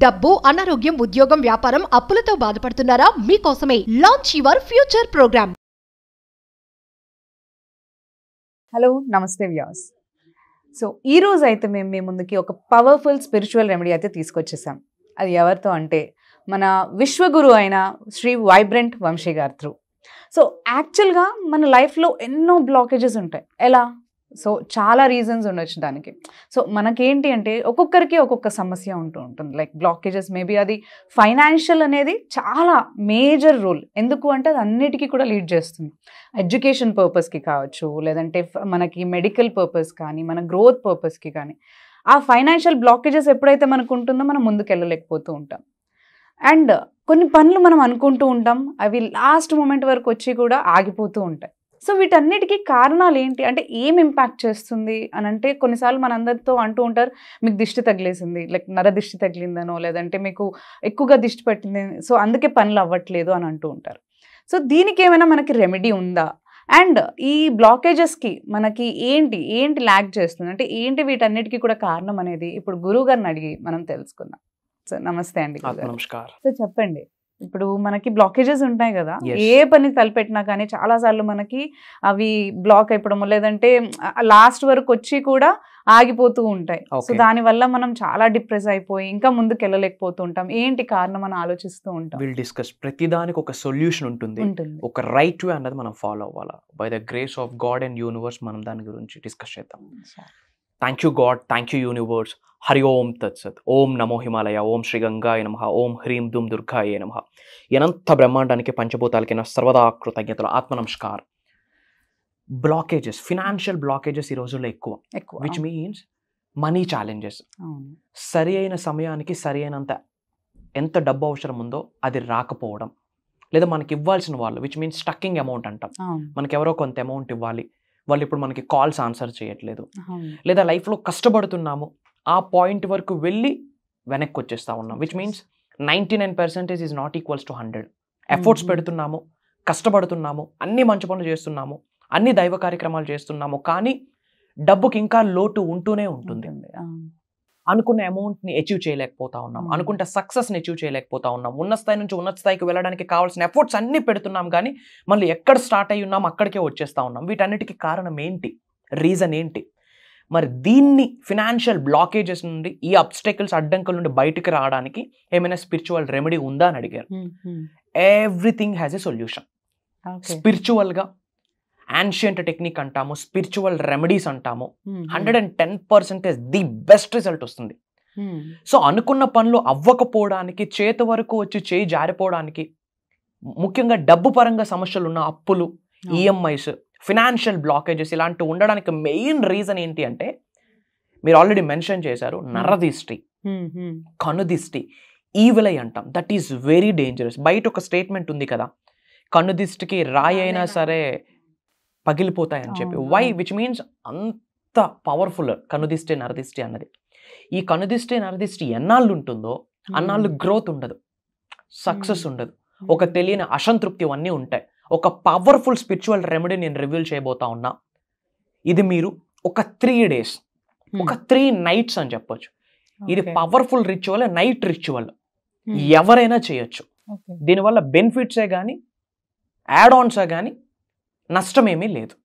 డబ్బు, అనారోగ్యం, ఉద్యోగం, వ్యాపారం, అప్పులతో బాధపడుతున్నారా? మీకోసమే launch your future program. Hello, నమస్తే వ్యూవర్స్. సో ఈ రోజు అయితే మేము మీ ముందుకి ఒక పవర్ఫుల్ స్పిరిచువల్ రెమెడీ అయితే తీసుకొచ్చేసాం. అది ఎవరితో అంటే మన విశ్వగురు అయిన శ్రీ వైబ్రెంట్ వంశీ గారి త్రూ. సో యాక్చువల్గా మన లైఫ్లో ఎన్నో బ్లాకేజెస్ ఉంటాయి. ఎలా? సో చాలా రీజన్స్ ఉండొచ్చు దానికి. సో మనకేంటి అంటే ఒక్కొక్కరికి ఒక్కొక్క సమస్య ఉంటుంది. లైక్ బ్లాకేజెస్ మేబీ అది ఫైనాన్షియల్ అనేది చాలా మేజర్ రోల్. ఎందుకు అంటే అది అన్నిటికీ కూడా లీడ్ చేస్తుంది. ఎడ్యుకేషన్ పర్పస్కి కావచ్చు, లేదంటే మనకి మెడికల్ పర్పస్ కానీ, మన గ్రోత్ పర్పస్కి కానీ. ఆ ఫైనాన్షియల్ బ్లాకేజెస్ ఎప్పుడైతే మనకు ఉంటుందో మనం ముందుకు వెళ్ళలేకపోతూ ఉంటాం. అండ్ కొన్ని పనులు మనం అనుకుంటూ ఉంటాం, అవి లాస్ట్ మూమెంట్ వరకు వచ్చి కూడా ఆగిపోతూ ఉంటాయి. సో వీటన్నిటికీ కారణాలు ఏంటి అంటే ఏం ఇంపాక్ట్ చేస్తుంది అని అంటే కొన్నిసార్లు మనందరితో అంటూ ఉంటారు, మీకు దిష్టి తగిలేసింది, లైక్ నర దిష్టి తగిలిందనో, లేదంటే మీకు ఎక్కువగా దిష్టి పట్టింది, సో అందుకే పనులు అవ్వట్లేదు అని అంటూ ఉంటారు. సో దీనికి ఏమైనా మనకి రెమెడీ ఉందా? అండ్ ఈ బ్లాకేజెస్కి మనకి ఏంటి ల్యాక్ చేస్తుంది అంటే ఏంటి, వీటన్నిటికీ కూడా కారణం అనేది ఇప్పుడు గురువు గారిని అడిగి మనం తెలుసుకుందాం. సో నమస్తే అండి. నమస్కారం. సో చెప్పండి, ఇప్పుడు మనకి బ్లాకేజెస్ ఉంటాయి కదా, ఏ పని తలపెట్టినా కానీ చాలాసార్లు మనకి అవి బ్లాక్ అయిపోవడము, లేదంటే లాస్ట్ వరకు వచ్చి కూడా ఆగిపోతూ ఉంటాయి. సో దానివల్ల మనం చాలా డిప్రెస్ అయిపోయి ఇంకా ముందుకు వెళ్ళలేకపోతూ ఉంటాం. ఏంటి కారణం అని ఆలోచిస్తూ ఉంటాం. Will discuss. ప్రతిదానికి ఒక సొల్యూషన్ ఉంటుంది, ఒక రైట్ వే అన్నది మనం ఫాలో అవ్వాలా. By the grace of God and universe మనం దాని గురించి డిస్కస్ చేద్దాం. Thank you God, thank you universe. Hari Om తత్సత్. ఓం నమో హిమాలయ, ఓం శ్రీ గంగాయ నమః, ఓం హ్రీం దుమ్ దుర్గాయ నమః. అనంత బ్రహ్మాండానికి పంచభూతాలకి నా సర్వదా కృతజ్ఞతలు, ఆత్మ నమస్కారం. బ్లాకేజెస్, ఫినాన్షియల్ బ్లాకేజెస్ ఈ రోజుల్లో ఎక్కువ, విచ్ మీన్స్ మనీ ఛాలెంజెస్. సరి అయిన సమయానికి సరి అయినంత ఎంత డబ్బు అవసరం ఉందో అది రాకపోవడం, లేదా మనకి ఇవ్వాల్సిన వాళ్ళు, విచ్ మీన్స్ స్టక్కింగ్ అమౌంట్ అంటాం. మనకి ఎవరో కొంత అమౌంట్ ఇవ్వాలి, వాళ్ళు ఇప్పుడు మనకి కాల్స్ ఆన్సర్ చేయట్లేదు, లేదా లైఫ్లో కష్టపడుతున్నాము, ఆ పాయింట్ వరకు వెళ్ళి వెనక్కి వచ్చేస్తూ ఉన్నాం. Which means 99% is not equals to 100. Efforts పెడుతున్నాము, కష్టపడుతున్నాము, అన్ని మంచి పనులు చేస్తున్నాము, అన్ని దైవ కార్యక్రమాలు చేస్తున్నాము, కానీ డబ్బుకి ఇంకా లోటు ఉంటూనే ఉంటుంది. అనుకున్న అమౌంట్ని అచీవ్ చేయలేకపోతా ఉన్నాం, అనుకుంటే సక్సెస్ని అచీవ్ చేయలేకపోతా ఉన్నాం. ఉన్న స్థాయి నుంచి ఉన్నత స్థాయికి వెళ్ళడానికి కావాల్సిన ఎఫర్ట్స్ అన్నీ పెడుతున్నాం, కానీ మళ్ళీ ఎక్కడ స్టార్ట్ అయ్యి ఉన్నాం అక్కడికే వచ్చేస్తూ ఉన్నాం. వీటన్నిటికీ కారణం ఏంటి? రీజన్ ఏంటి? మరి దీన్ని ఫినాన్షియల్ బ్లాకేజెస్ నుండి, ఈ అబ్స్టెకల్స్, అడ్డంకుల నుండి బయటకు రావడానికి ఏమైనా స్పిరిచువల్ రెమెడీ ఉందా అని అడిగారు. Everything has a solution. స్పిరిచువల్గా యాన్షియంట్ టెక్నిక్ అంటాము, స్పిరిచువల్ రెమెడీస్ అంటాము. 110% ది బెస్ట్ రిజల్ట్ వస్తుంది. సో అనుకున్న పనులు అవ్వకపోవడానికి, చేతి వరకు వచ్చి చేయి జారిపోవడానికి, ముఖ్యంగా డబ్బు పరంగా సమస్యలు ఉన్న అప్పులు, ఈఎంఐస్, ఫినాన్షియల్ బ్లాకేజెస్ ఇలాంటివి ఉండడానికి మెయిన్ రీజన్ ఏంటి అంటే మీరు ఆల్రెడీ మెన్షన్ చేశారు, నరదిష్టి, కనుదిష్టి, ఈవిల్ ఐ అంటాం. That is very dangerous. బయట ఒక స్టేట్మెంట్ ఉంది కదా, కనుదిష్టికి రాయి అయినా సరే పగిలిపోతాయని చెప్పి. వై? విచ్ మీన్స్ అంత పవర్ఫుల్ కనుదిష్టి, నరదిష్టి అన్నది. ఈ కనుదిష్టి, నరదిష్టి ఎన్నాళ్ళు ఉంటుందో అన్నాళ్ళు గ్రోత్ ఉండదు, సక్సెస్ ఉండదు, ఒక తెలియని అసంతృప్తి అన్నీ ఉంటాయి. ఒక పవర్ఫుల్ స్పిరిచువల్ రెమెడీ నేను రివీల్ చేయబోతా ఉన్నా. ఇది మీరు ఒక 3 days, ఒక 3 nights అని చెప్పొచ్చు. ఇది పవర్ఫుల్ రిచువల్, నైట్ రిచువల్, ఎవరైనా చేయొచ్చు. దీనివల్ల బెనిఫిట్సే కానీ యాడ్ ఆన్సే కానీ నష్టం ఏమీ లేదు.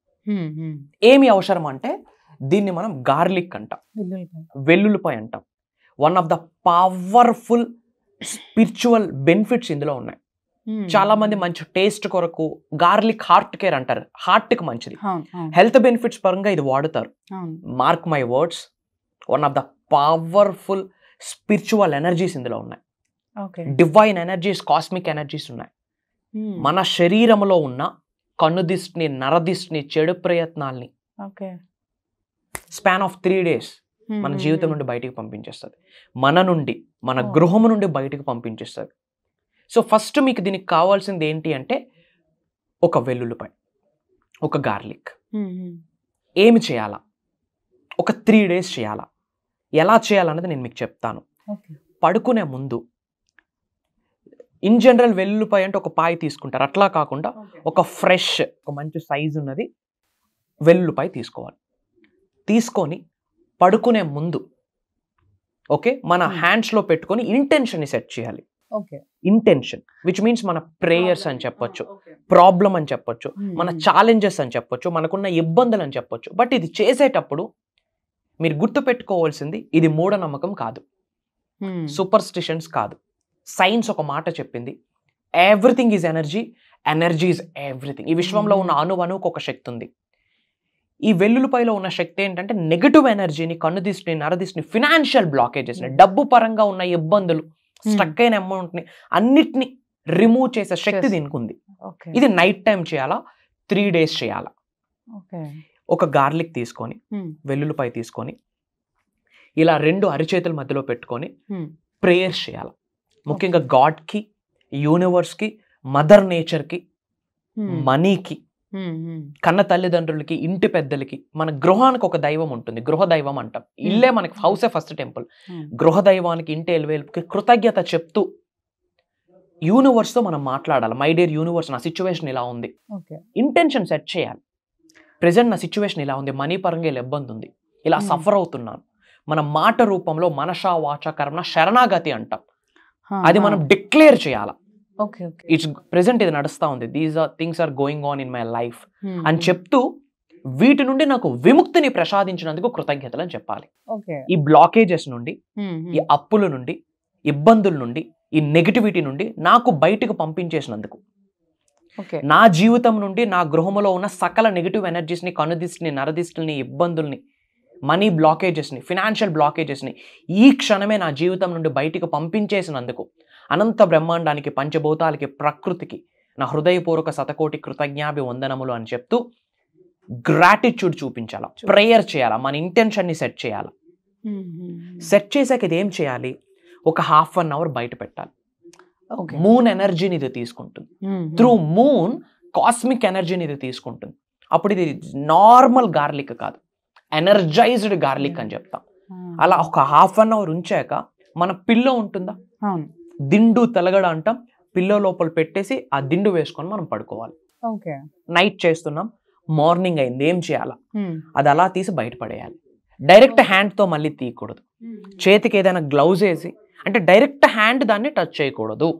ఏమి అవసరం అంటే దీన్ని మనం గార్లిక్ అంటాం, వెల్లుల్లిపాయ అంటాం. One of the powerful spiritual benefits ఇందులో ఉన్నాయి. చాలా మంది మంచి టేస్ట్ కొరకు గార్లిక్ హార్ట్ కేర్ అంటారు, హార్ట్కి మంచిది. హెల్త్ బెనిఫిట్స్ పరంగా ఇది వాడుతారు. Mark my words, one of the powerful spiritual energies ఇందులో ఉన్నాయి. డివైన్ ఎనర్జీస్, కాస్మిక్ ఎనర్జీస్ ఉన్నాయి. మన శరీరంలో ఉన్న కన్నుదిష్టిని, నరదిష్టిని, చెడు ప్రయత్నాల్ని స్పాన్ ఆఫ్ 3 days మన జీవితం నుండి బయటికి పంపించేస్తుంది. మన నుండి, మన గృహం నుండి బయటికి పంపించేస్తుంది. సో ఫస్ట్ మీకు దీనికి కావాల్సింది ఏంటి అంటే ఒక వెల్లుల్లిపాయ, ఒక గార్లిక్. ఏమి చేయాలా? ఒక 3 days చేయాలా. ఎలా చేయాలన్నది నేను మీకు చెప్తాను. పడుకునే ముందు ఇన్ జనరల్ వెల్లుల్లిపాయ అంటే ఒక పాయ తీసుకుంటారు, అట్లా కాకుండా ఒక ఫ్రెష్, ఒక మంచి సైజు ఉన్నది వెల్లుల్లిపాయ తీసుకోవాలి. తీసుకొని పడుకునే ముందు ఓకే, మన హ్యాండ్స్ లో పెట్టుకొని ఇంటెన్షన్ ని సెట్ చేయాలి. ఓకే, ఇంటెన్షన్ విచ్ మీన్స్ మన ప్రేయర్స్ అని చెప్పొచ్చు, ప్రాబ్లం అని చెప్పొచ్చు, మన ఛాలెంజెస్ అని చెప్పొచ్చు, మనకున్న ఇబ్బందులు అని చెప్పొచ్చు. బట్ ఇది చేసేటప్పుడు మీరు గుర్తు పెట్టుకోవాల్సింది, ఇది మూఢనమ్మకం కాదు, సూపర్స్టిషన్స్ కాదు. సైన్స్ ఒక మాట చెప్పింది, everything is energy, energy is everything. ఈ విశ్వంలో ఉన్న అణువుకు ఒక శక్తి ఉంది. ఈ వెల్లుల్లిపాయలో ఉన్న శక్తి ఏంటంటే నెగటివ్ ఎనర్జీని, కన్నుదిష్టిని, నరదిష్టిని, ఫినాన్షియల్ బ్లాకేజెస్ని, డబ్బు పరంగా ఉన్న ఇబ్బందులు, స్టక్ అయిన అమౌంట్ని అన్నిటిని రిమూవ్ చేసే శక్తి దీనికి ఉంది. ఇది నైట్ టైం చేయాలా, 3 days చేయాలా. ఒక గార్లిక్ తీసుకొని, వెల్లుల్లిపాయ తీసుకొని, ఇలా 2 అరిచేతుల మధ్యలో పెట్టుకొని ప్రేయర్స్ చేయాలి. ముఖ్యంగా గాడ్కి, యూనివర్స్కి, మదర్ నేచర్కి, మనీకి, కన్న తల్లిదండ్రులకి, ఇంటి పెద్దలకి, మన గృహానికి ఒక దైవం ఉంటుంది, గృహ దైవం అంటాం. ఇల్లే మనకి హౌసే ఫస్ట్ టెంపుల్. గృహ దైవానికి, ఇంటి ఎలువేలుపుకి కృతజ్ఞత చెప్తూ యూనివర్స్తో మనం మాట్లాడాలి. మై డియర్ యూనివర్స్, నా సిచ్యువేషన్ ఇలా ఉంది, ఇంటెన్షన్ సెట్ చేయాలి. ప్రెజెంట్ నా సిచ్యువేషన్ ఇలా ఉంది, మనీ పరంగా ఇలా ఇబ్బంది ఉంది, ఇలా సఫర్ అవుతున్నాను. మన మాట రూపంలో మనషా వాచ కర్మణ శరణాగతి అంటాం. అది మనం డిక్లేర్ చేయాలి. ఇట్స్ ప్రెసెంట్ ఇది నడుస్తా ఉంది, these are things are going on in my life అని చెప్తూ వీటి నుండి నాకు విముక్తిని ప్రసాదించినందుకు కృతజ్ఞతలు అని చెప్పాలి. ఈ బ్లాకేజెస్ నుండి, ఈ అప్పుల నుండి, ఇబ్బందుల నుండి, ఈ నెగిటివిటీ నుండి నాకు బయటకు పంపించేసినందుకు, నా జీవితం నుండి, నా గృహంలో ఉన్న సకల నెగిటివ్ ఎనర్జీస్ని, కనుదిష్టిని, నరదిష్టిని, ఇబ్బందుల్ని, మనీ బ్లాకేజెస్ని, ఫినాన్షియల్ బ్లాకేజెస్ని ఈ క్షణమే నా జీవితం నుండి బయటకు పంపించేసినందుకు అనంత బ్రహ్మాండానికి, పంచభూతాలకి, ప్రకృతికి నా హృదయపూర్వక శతకోటి కృతజ్ఞాభివందనములు అని చెప్తూ గ్రాటిట్యూడ్ చూపించాలా, ప్రేయర్ చేయాలా, మన ఇంటెన్షన్ని సెట్ చేయాలా. సెట్ చేశాక ఇది ఏం చేయాలి, ఒక 1/2 hour బయట పెట్టాలి. మూన్ ఎనర్జీని ఇది తీసుకుంటుంది. త్రూ మూన్ కాస్మిక్ ఎనర్జీని ఇది తీసుకుంటుంది. అప్పుడు ఇది నార్మల్ గార్లిక్ కాదు, ఎనర్జైజ్డ్ గార్లిక్ అని చెప్తాం. అలా ఒక 1/2 hour ఉంచాక మన పిల్లో ఉంటుందా, దిండు తలగడ అంటాం, పిల్లో లోపల పెట్టేసి ఆ దిండు వేసుకొని మనం పడుకోవాలి. నైట్ చేస్తున్నాం, మార్నింగ్ అయింది, ఏం చేయాలా, అది అలా తీసి బయటపడేయాలి. డైరెక్ట్ హ్యాండ్తో మళ్ళీ తీయకూడదు. చేతికి ఏదైనా గ్లౌజ్ వేసి, అంటే డైరెక్ట్ హ్యాండ్ దాన్ని టచ్ చేయకూడదు.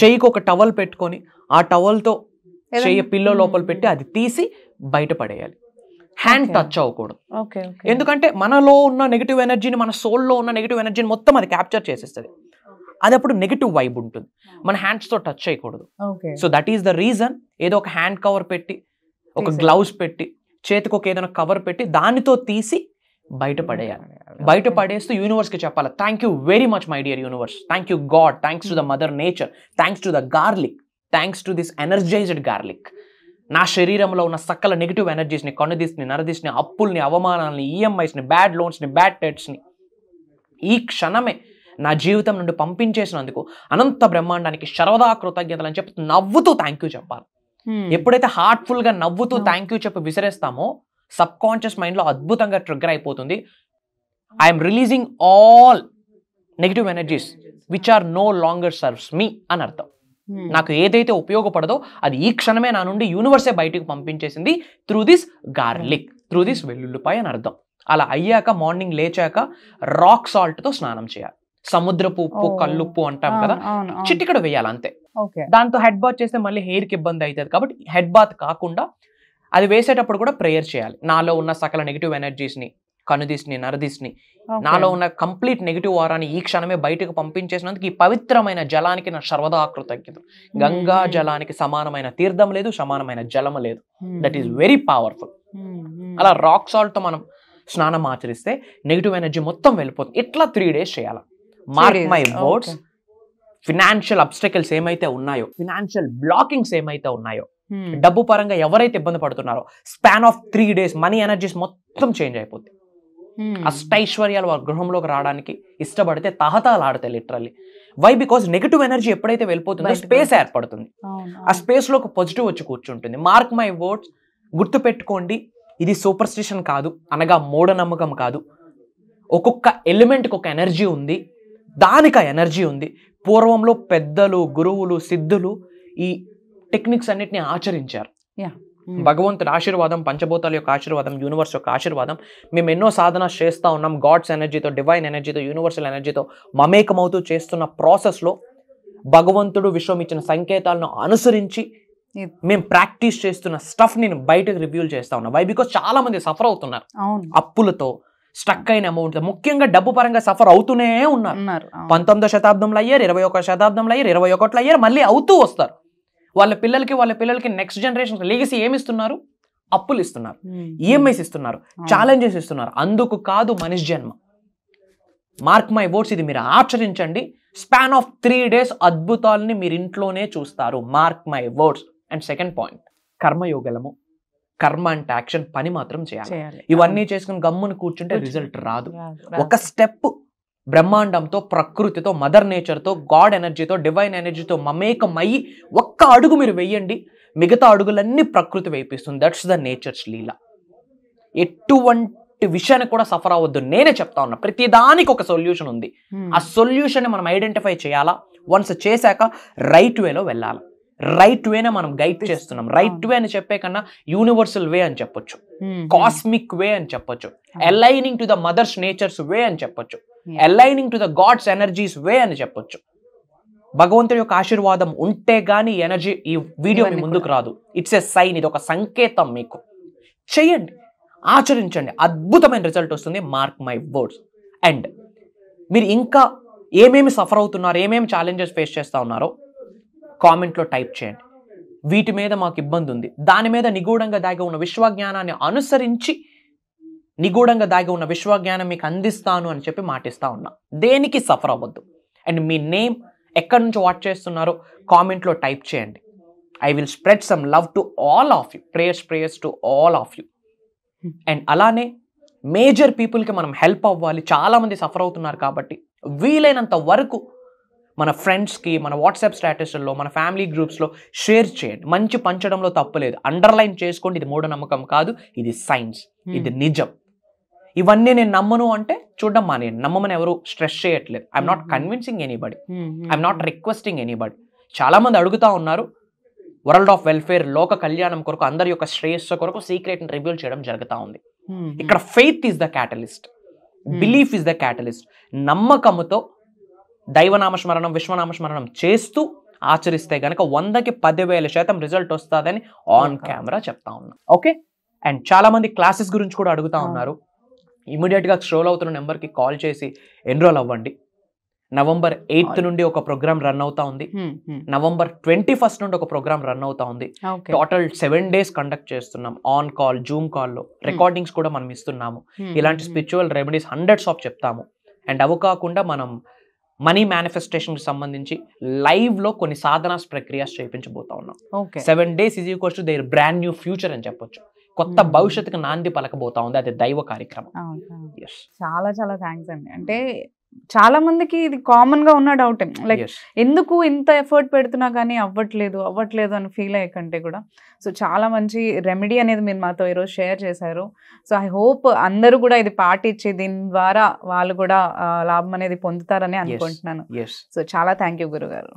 చెయ్యికి ఒక టవల్ పెట్టుకొని ఆ టవల్తో చెయ్యి పిల్లో లోపల పెట్టి అది తీసి బయటపడేయాలి. హ్యాండ్ టచ్ అవ్వకూడదు. ఎందుకంటే మనలో ఉన్న నెగిటివ్ ఎనర్జీని, మన సోల్లో ఉన్న నెగిటివ్ ఎనర్జీని మొత్తం అది క్యాప్చర్ చేసేస్తుంది. అది అప్పుడు నెగిటివ్ వైబ్ ఉంటుంది. మన హ్యాండ్స్తో టచ్ చేయకూడదు. So that is the reason. ఏదో ఒక హ్యాండ్ కవర్ పెట్టి, ఒక గ్లౌజ్ పెట్టి, చేతికి ఒక ఏదైనా కవర్ పెట్టి దానితో తీసి బయటపడేయాలి. బయటపడేస్తూ యూనివర్స్కి చెప్పాలి, thank you very much my dear universe, thank you God, thanks to the mother nature, thanks to the garlic, thanks to this energised garlic. నా శరీరంలో ఉన్న సకల నెగిటివ్ ఎనర్జీస్ని, కనుదిష్టిని, నరదిష్టిని, అప్పుల్ని, అవమానాలని, ఈఎంఐస్ని, బ్యాడ్ లోన్స్ని, బ్యాడ్ డెట్స్ని ఈ క్షణమే నా జీవితం నుండి పంపించేసినందుకు అనంత బ్రహ్మాండానికి సర్వదా కృతజ్ఞతలు అని చెప్పి నవ్వుతూ థ్యాంక్ యూ చెప్పాలి. ఎప్పుడైతే హార్ట్ఫుల్గా నవ్వుతూ థ్యాంక్ యూ చెప్పి విసిరేస్తామో సబ్ కాన్షియస్ మైండ్లో అద్భుతంగా ట్రిగ్గర్ అయిపోతుంది. I'm releasing all negative energies which are no longer serves me అని అర్థం. నాకు ఏదైతే ఉపయోగపడదో అది ఈ క్షణమే నా నుండి యూనివర్సే బయటకు పంపించేసింది through this garlic, through this వెల్లుల్లిపాయ అని అర్థం. అలా అయ్యాక మార్నింగ్ లేచాక రాక్ సాల్ట్తో స్నానం చేయాలి. సముద్రపు ఉప్పు, కల్లుప్పు అంటాం కదా, చిటికడ వేయాలి అంతే. దాంతో హెడ్ బాత్ చేస్తే మళ్ళీ హెయిర్కి ఇబ్బంది అవుతుంది కాబట్టి హెడ్ బాత్ కాకుండా అది వేసేటప్పుడు కూడా ప్రేయర్ చేయాలి. నాలో ఉన్న సకల నెగిటివ్ ఎనర్జీస్ని, కనుదిష్ని, నరదిష్ని, నాలో ఉన్న కంప్లీట్ నెగిటివ్ వారాన్ని ఈ క్షణమే బయటకు పంపించేసినందుకు ఈ పవిత్రమైన జలానికి నా సర్వదా కృతజ్ఞతలు. గంగా జలానికి సమానమైన తీర్థం లేదు, సమానమైన జలం లేదు. That is very powerful. అలా రాక్ సాల్ట్తో మనం స్నానం ఆచరిస్తే నెగిటివ్ ఎనర్జీ మొత్తం వెళ్ళిపోతుంది. ఇట్లా 3 days చేయాలి. Mark my words, financial obstacles ఏమైతే ఉన్నాయో, ఫినాన్షియల్ బ్లాకింగ్స్ ఏమైతే ఉన్నాయో, డబ్బు పరంగా ఎవరైతే ఇబ్బంది పడుతున్నారో span of 3 days money energies మొత్తం చేంజ్ అయిపోతుంది. అష్టైశ్వర్యాలు వారి గృహంలోకి రావడానికి ఇష్టపడితే తహతాలు ఆడతాయి literally. Why? Because negative energy ఎప్పుడైతే వెళ్ళిపోతుందో స్పేస్ ఏర్పడుతుంది. ఆ స్పేస్లో ఒక పాజిటివ్ వచ్చి కూర్చుంటుంది. మార్క్ మై వర్డ్స్, గుర్తుపెట్టుకోండి, ఇది సూపర్స్టిషన్ కాదు, అనగా మూఢనమ్మకం కాదు. ఒక్కొక్క ఎలిమెంట్కి ఒక ఎనర్జీ ఉంది, దానికి ఆ ఎనర్జీ ఉంది. పూర్వంలో పెద్దలు, గురువులు, సిద్ధులు ఈ టెక్నిక్స్ అన్నిటిని ఆచరించారు. భగవంతుడి ఆశీర్వాదం, పంచభూతాల యొక్క ఆశీర్వాదం, యూనివర్స్ యొక్క ఆశీర్వాదం, మేము ఎన్నో సాధన చేస్తూ ఉన్నాం. గాడ్స్ ఎనర్జీతో, డివైన్ ఎనర్జీతో, యూనివర్సల్ ఎనర్జీతో మమేకమవుతూ చేస్తున్న ప్రాసెస్లో భగవంతుడు విశ్వం ఇచ్చిన సంకేతాలను అనుసరించి మేము ప్రాక్టీస్ చేస్తున్న స్టఫ్ నేను బయటకు రివ్యూల్ చేస్తా ఉన్నా. వై? బికాస్ చాలా మంది సఫర్ అవుతున్నారు అప్పులతో, స్టక్ అయిన అమౌంట్, ముఖ్యంగా డబ్బు పరంగా సఫర్ అవుతూనే ఉన్నారు. 19వ శతాబ్దంలో అయ్యారు, 21వ శతాబ్దంలో అయ్యారు, 21లో అయ్యారు, మళ్ళీ అవుతూ వస్తారు. వాళ్ళ పిల్లలకి నెక్స్ట్ జనరేషన్ లెగసీ ఏమిస్తున్నారు? అప్పులు ఇస్తున్నారు, ఈఎంఐస్ ఇస్తున్నారు, ఛాలెంజెస్ ఇస్తున్నారు. అందుకు కాదు మనిషి జన్మ. మార్క్ మై వర్డ్స్, ఇది మీరు ఆచరించండి. స్పాన్ ఆఫ్ 3 days అద్భుతాలని మీరు ఇంట్లోనే చూస్తారు. Mark my words. And second point, కర్మయోగలము. కర్మ అంటే యాక్షన్, పని మాత్రం చేయాలి. ఇవన్నీ చేసుకుని గమ్మును కూర్చుంటే రిజల్ట్ రాదు. ఒక స్టెప్ బ్రహ్మాండంతో, ప్రకృతితో, మదర్ నేచర్తో, గాడ్ ఎనర్జీతో, డివైన్ ఎనర్జీతో మమేకం అయ్యి ఒక్క అడుగు మీరు వెయ్యండి, మిగతా అడుగులన్నీ ప్రకృతి వేయిస్తుంది. దట్స్ ద నేచర్స్ లీల. ఎటువంటి విషయాన్ని కూడా సఫర్ అవ్వద్దు. నేనే చెప్తా ఉన్నా, ప్రతిదానికి ఒక సొల్యూషన్ ఉంది. ఆ సొల్యూషన్ మనం ఐడెంటిఫై చేయాలా. వన్స్ చేశాక రైట్ వేలో వెళ్ళాలి. రైట్ వేనే మనం గైడ్ చేస్తున్నాం. రైట్ వే అని చెప్పే కన్నా యూనివర్సల్ వే అని చెప్పొచ్చు, కాస్మిక్ వే అని చెప్పొచ్చు, aligning to the mother's nature's way అని చెప్పొచ్చు, aligning to the God's energies way అని చెప్పొచ్చు. భగవంతుడి యొక్క ఆశీర్వాదం ఉంటే గానీ ఎనర్జీ ఈ వీడియో మీ ముందుకు రాదు. ఇట్స్ ఎ సైన్, ఇది ఒక సంకేతం. మీకు చెయ్యండి, ఆచరించండి, అద్భుతమైన రిజల్ట్ వస్తుంది. Mark my words. అండ్ మీరు ఇంకా ఏమేమి సఫర్ అవుతున్నారు, ఏమేమి ఛాలెంజెస్ ఫేస్ చేస్తూ ఉన్నారో కామెంట్లో టైప్ చేయండి. వీటి మీద మాకు ఇబ్బంది ఉంది, దాని మీద నిగూఢంగా దాగి ఉన్న విశ్వజ్ఞానాన్ని అనుసరించి నిగూఢంగా దాగి ఉన్న విశ్వజ్ఞానం మీకు అందిస్తాను అని చెప్పి మాటిస్తా ఉన్నా. దేనికి సఫర్ అవ్వద్దు. అండ్ మీ నేమ్, ఎక్కడి నుంచి వాచ్ చేస్తున్నారో కామెంట్లో టైప్ చేయండి. I will spread some love to all of you. Prayers to all of you. And అలానే మేజర్ పీపుల్కి మనం హెల్ప్ అవ్వాలి. చాలామంది సఫర్ అవుతున్నారు కాబట్టి వీలైనంత వరకు మన ఫ్రెండ్స్కి, మన వాట్సాప్ స్టేటస్లో, మన ఫ్యామిలీ గ్రూప్స్లో షేర్ చేయండి. మంచి పంచడంలో తప్పులేదు. అండర్లైన్ చేసుకోండి, ఇది మూఢనమ్మకం కాదు, ఇది సైన్స్, ఇది నిజం. ఇవన్నీ నేను నమ్మను అంటే చూడడం మానేయండి. నమ్మమని ఎవరు స్ట్రెస్ చేయట్లేదు. I'm not convincing anybody, I'm not requesting anybody. చాలామంది అడుగుతూ ఉన్నారు, వరల్డ్ ఆఫ్ వెల్ఫేర్, లోక కళ్యాణం కొరకు, అందరి యొక్క శ్రేయస్సు కొరకు సీక్రెట్ని రివీల్ చేయడం జరుగుతూ ఉంది. ఇక్కడ faith is the catalyst, belief is the catalyst. నమ్మకముతో దైవనామస్మరణం, విశ్వనామస్మరణం చేస్తూ ఆచరిస్తే గనక 100కి 10,000% రిజల్ట్ వస్తుందని ఆన్ కెమెరా చెప్తా ఉన్నా. ఓకే. అండ్ చాలా మంది క్లాసెస్ గురించి కూడా అడుగుతా ఉన్నారు. ఇమీడియట్గా స్క్రోల్ అవుతున్న నెంబర్కి కాల్ చేసి ఎన్రోల్ అవ్వండి. November 8th నుండి ఒక ప్రోగ్రామ్ రన్ అవుతా ఉంది. November 21st నుండి ఒక ప్రోగ్రామ్ రన్ అవుతా ఉంది. టోటల్ 7 days కండక్ట్ చేస్తున్నాం. ఆన్ కాల్, జూమ్ కాల్లో రికార్డింగ్స్ కూడా మనం ఇస్తున్నాము. ఇలాంటి స్పిరిచువల్ రెమెడీస్ hundreds ఆఫ్ చెప్తాము. అండ్ అవి కాకుండా మనం మనీ మేనిఫెస్టేషన్కి సంబంధించి లైవ్లో కొన్ని సాధనాస్ ప్రక్రియస్ చేయించబోతా ఉన్నాం. 7 days is equals to their brand new future అని చెప్పొచ్చు. కొత్త భవిష్యత్తుకు నాంది పలకబోతా ఉంది. అది దైవ కార్యక్రమం. చాలా చాలా థ్యాంక్స్ అండి. అంటే చాలా మందికి ఇది కామన్ గా ఉన్న డౌట్, లైక్ ఎందుకు ఇంత ఎఫర్ట్ పెడుతున్నా కానీ అవ్వట్లేదు అని ఫీల్ అయ్యకంటే కూడా, సో చాలా మంచి రెమెడీ అనేది మీరు మాతో ఈరోజు షేర్ చేశారు. సో ఐ హోప్ అందరూ కూడా ఇది పాటించి దీని ద్వారా వాళ్ళు కూడా లాభం అనేది పొందుతారని అనుకుంటున్నాను. సో చాలా థ్యాంక్ యూ గురుగారు.